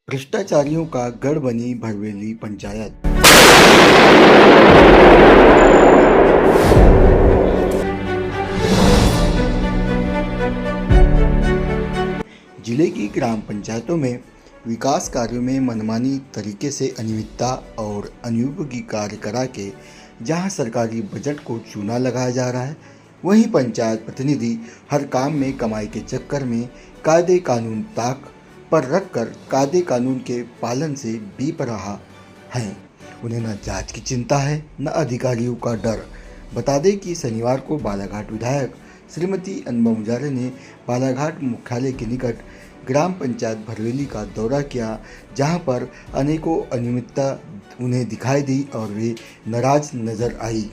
भ्रष्टाचारियों का गढ़ बनी भरवेली पंचायत। जिले की ग्राम पंचायतों में विकास कार्यों में मनमानी तरीके से अनियमितता और अनुपयोगी कार्य करा के जहां सरकारी बजट को चूना लगाया जा रहा है, वहीं पंचायत प्रतिनिधि हर काम में कमाई के चक्कर में कायदे कानून ताक पर रखकर कायदे कानून के पालन से बीप रहा है। उन्हें न जांच की चिंता है, न अधिकारियों का डर। बता दें कि शनिवार को बालाघाट विधायक श्रीमती अनबम उजाले ने बालाघाट मुख्यालय के निकट ग्राम पंचायत भरवेली का दौरा किया, जहां पर अनेकों अनियमितता उन्हें दिखाई दी और वे नाराज नजर आई।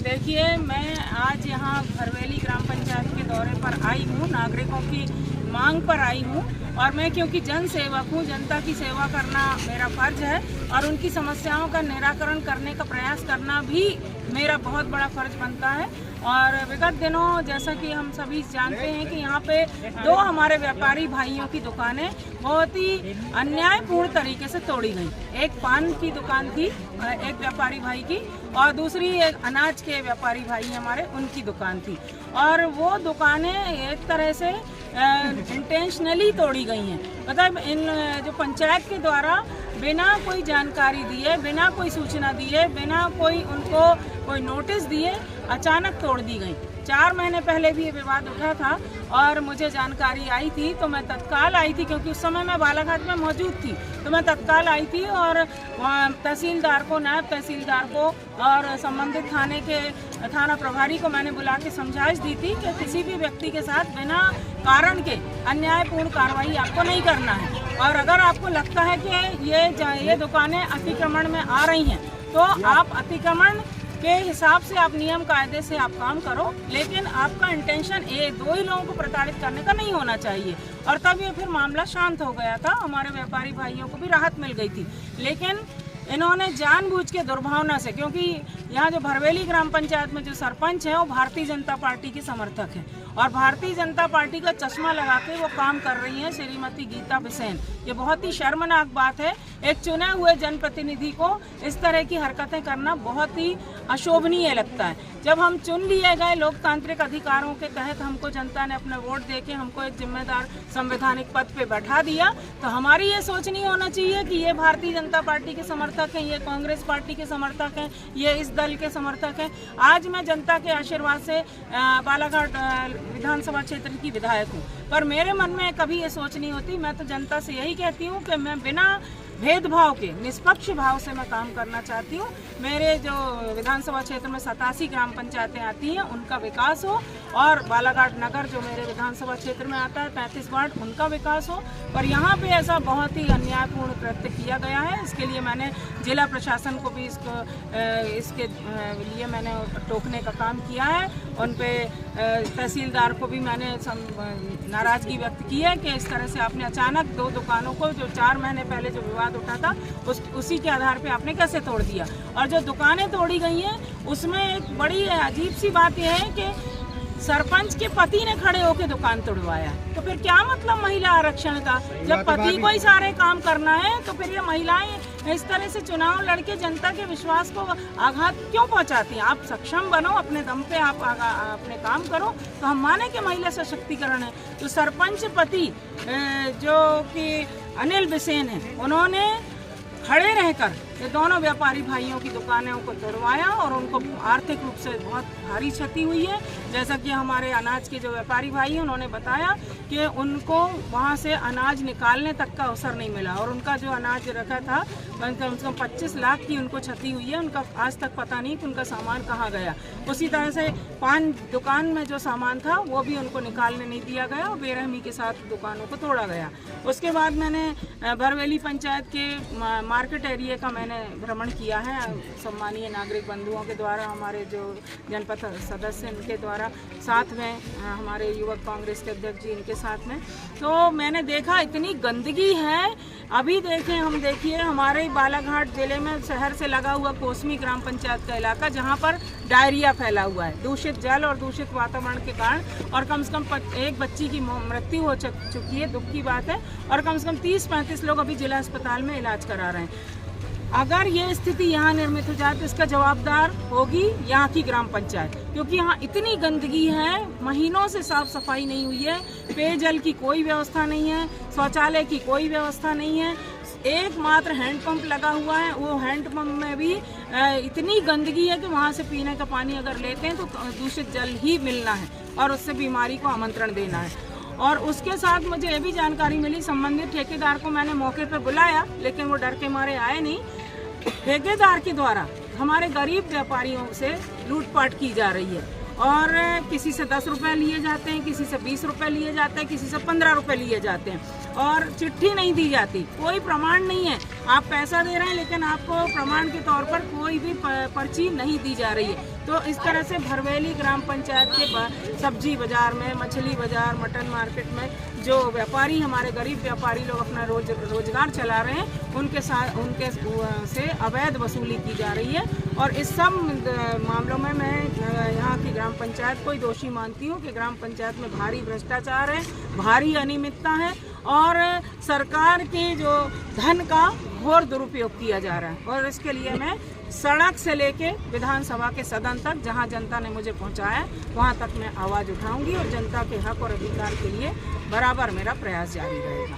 देखिए, मैं आज यहाँ भरवेली ग्राम पंचायत के दौरे पर आई हूँ, नागरिकों की मांग पर आई हूँ। और मैं क्योंकि जन सेवक हूँ, जनता की सेवा करना मेरा फर्ज है और उनकी समस्याओं का निराकरण करने का प्रयास करना भी मेरा बहुत बड़ा फर्ज बनता है। और विगत दिनों जैसा कि हम सभी जानते हैं कि यहाँ पे दो हमारे व्यापारी भाइयों की दुकानें बहुत ही अन्यायपूर्ण तरीके से तोड़ी गई। एक पान की दुकान थी एक व्यापारी भाई की, और दूसरी एक अनाज के व्यापारी भाई हमारे, उनकी दुकान थी। और वो दुकानें एक तरह से इंटेंशनली तोड़ी गई हैं। मतलब इन जो पंचायत के द्वारा बिना कोई जानकारी दिए, बिना कोई सूचना दिए, बिना कोई उनको कोई नोटिस दिए अचानक तोड़ दी गई। 4 महीने पहले भी ये विवाद उठा था और मुझे जानकारी आई थी, तो मैं तत्काल आई थी, क्योंकि उस समय मैं बालाघाट में मौजूद थी। तो मैं तत्काल आई थी और तहसीलदार को, नायब तहसीलदार को और संबंधित थाने के थाना प्रभारी को मैंने बुला के समझाइश दी थी कि किसी भी व्यक्ति के साथ बिना कारण के अन्यायपूर्ण कार्रवाई आपको नहीं करना है। और अगर आपको लगता है कि ये दुकानें अतिक्रमण में आ रही हैं, तो आप अतिक्रमण के हिसाब से आप नियम कायदे से आप काम करो, लेकिन आपका इंटेंशन दो ही लोगों को प्रताड़ित करने का नहीं होना चाहिए। और तब ये फिर मामला शांत हो गया था, हमारे व्यापारी भाइयों को भी राहत मिल गई थी। लेकिन इन्होंने जानबूझ के दुर्भावना से, क्योंकि यहाँ जो भरवेली ग्राम पंचायत में जो सरपंच है वो भारतीय जनता पार्टी की समर्थक है और भारतीय जनता पार्टी का चश्मा लगा के वो काम कर रही हैं श्रीमती गीता बिसेन। ये बहुत ही शर्मनाक बात है। एक चुने हुए जनप्रतिनिधि को इस तरह की हरकतें करना बहुत ही अशोभनीय लगता है। जब हम चुन लिए गए लोकतांत्रिक अधिकारों के तहत, हमको जनता ने अपने वोट देके हमको एक जिम्मेदार संवैधानिक पद पे बैठा दिया, तो हमारी ये सोच नहीं होना चाहिए कि ये भारतीय जनता पार्टी के समर्थक हैं, ये कांग्रेस पार्टी के समर्थक हैं, ये इस दल के समर्थक हैं। आज मैं जनता के आशीर्वाद से बालाघाट विधानसभा क्षेत्र की विधायक हूँ, पर मेरे मन में कभी ये सोच नहीं होती। मैं तो जनता से यही कहती हूँ कि मैं बिना भेदभाव के निष्पक्ष भाव से मैं काम करना चाहती हूँ। मेरे जो विधानसभा क्षेत्र में 87 ग्राम पंचायतें आती हैं, उनका विकास हो, और बालाघाट नगर जो मेरे विधानसभा क्षेत्र में आता है 35 वार्ड, उनका विकास हो। पर यहाँ पे ऐसा बहुत ही अन्यायपूर्ण कृत्य किया गया है। इसके लिए मैंने जिला प्रशासन को भी इसके लिए मैंने टोकने का काम किया है। उन पे तहसीलदार को भी मैंने नाराज़गी व्यक्त की है कि इस तरह से आपने अचानक 2 दुकानों को, जो 4 महीने पहले जो विवाद उठा था, उसी के आधार पे आपने कैसे तोड़ दिया। और जो दुकानें तोड़ी गई हैं उसमें एक बड़ी अजीब सी बात यह है कि सरपंच के पति ने खड़े होकर दुकान तोड़वाया। तो फिर क्या मतलब महिला आरक्षण का? जब पति को ही सारे काम करना है, तो फिर ये महिलाएं इस तरह से चुनाव लड़के जनता के विश्वास को आघात क्यों पहुंचाती हैं? आप सक्षम बनो, अपने दम पे आप अपने काम करो, तो हम माने कि महिला सशक्तिकरण है। तो सरपंच पति जो कि अनिल बिसेन है, उन्होंने खड़े रहकर ये दोनों व्यापारी भाइयों की दुकानों को तोड़वाया और उनको आर्थिक रूप से बहुत भारी क्षति हुई है। जैसा कि हमारे अनाज के जो व्यापारी भाई हैं, उन्होंने बताया कि उनको वहाँ से अनाज निकालने तक का अवसर नहीं मिला, और उनका जो अनाज रखा था कम से कम 25 लाख की उनको क्षति हुई है। उनका आज तक पता नहीं कि उनका सामान कहाँ गया। उसी तरह से पान दुकान में जो सामान था वो भी उनको निकालने नहीं दिया गया और बेरहमी के साथ दुकानों को तोड़ा गया। उसके बाद मैंने भरवेली पंचायत के मार्केट एरिया का मैंने भ्रमण किया है सम्मानीय नागरिक बंधुओं के द्वारा, हमारे जो जनपद सदस्य इनके द्वारा, साथ में हमारे युवक कांग्रेस के अध्यक्ष जी इनके साथ में। तो मैंने देखा इतनी गंदगी है। अभी देखें हम, देखिए हमारे बालाघाट जिले में शहर से लगा हुआ कोसमी ग्राम पंचायत का इलाका, जहाँ पर डायरिया फैला हुआ है दूषित जल और दूषित वातावरण के कारण, और कम से कम एक बच्ची की मृत्यु हो चुकी है, दुख की बात है, और कम से कम 30-35 लोग अभी जिला अस्पताल में इलाज करा रहे हैं। अगर ये स्थिति यहाँ निर्मित हो जाए तो इसका जवाबदार होगी यहाँ की ग्राम पंचायत, क्योंकि यहाँ इतनी गंदगी है, महीनों से साफ सफाई नहीं हुई है, पेयजल की कोई व्यवस्था नहीं है, शौचालय की कोई व्यवस्था नहीं है, एकमात्र हैंडपंप लगा हुआ है, वो हैंडपंप में भी इतनी गंदगी है कि वहाँ से पीने का पानी अगर लेते हैं तो दूषित जल ही मिलना है और उससे बीमारी को आमंत्रण देना है। और उसके साथ मुझे ये भी जानकारी मिली, संबंधित ठेकेदार को मैंने मौके पर बुलाया, लेकिन वो डर के मारे आए नहीं। ठेकेदार के द्वारा हमारे गरीब व्यापारियों से लूटपाट की जा रही है, और किसी से 10 रुपए लिए जाते हैं, किसी से 20 रुपए लिए जाते हैं, किसी से 15 रुपए लिए जाते हैं, और चिट्ठी नहीं दी जाती, कोई प्रमाण नहीं है। आप पैसा दे रहे हैं लेकिन आपको प्रमाण के तौर पर कोई भी पर्ची नहीं दी जा रही है। तो इस तरह से भरवेली ग्राम पंचायत के सब्जी बाजार में, मछली बाजार, मटन मार्केट में जो व्यापारी, हमारे गरीब व्यापारी लोग अपना रोजगार चला रहे हैं, उनके से अवैध वसूली की जा रही है। और इस सब मामलों में मैं यहाँ की ग्राम पंचायत को ही दोषी मानती हूँ कि ग्राम पंचायत में भारी भ्रष्टाचार है, भारी अनियमितता है, और सरकार के जो धन का घोर दुरुपयोग किया जा रहा है। और इसके लिए मैं सड़क से लेके विधानसभा के सदन तक, जहां जनता ने मुझे पहुंचाया, वहां तक मैं आवाज़ उठाऊंगी, और जनता के हक और अधिकार के लिए बराबर मेरा प्रयास जारी रहेगा।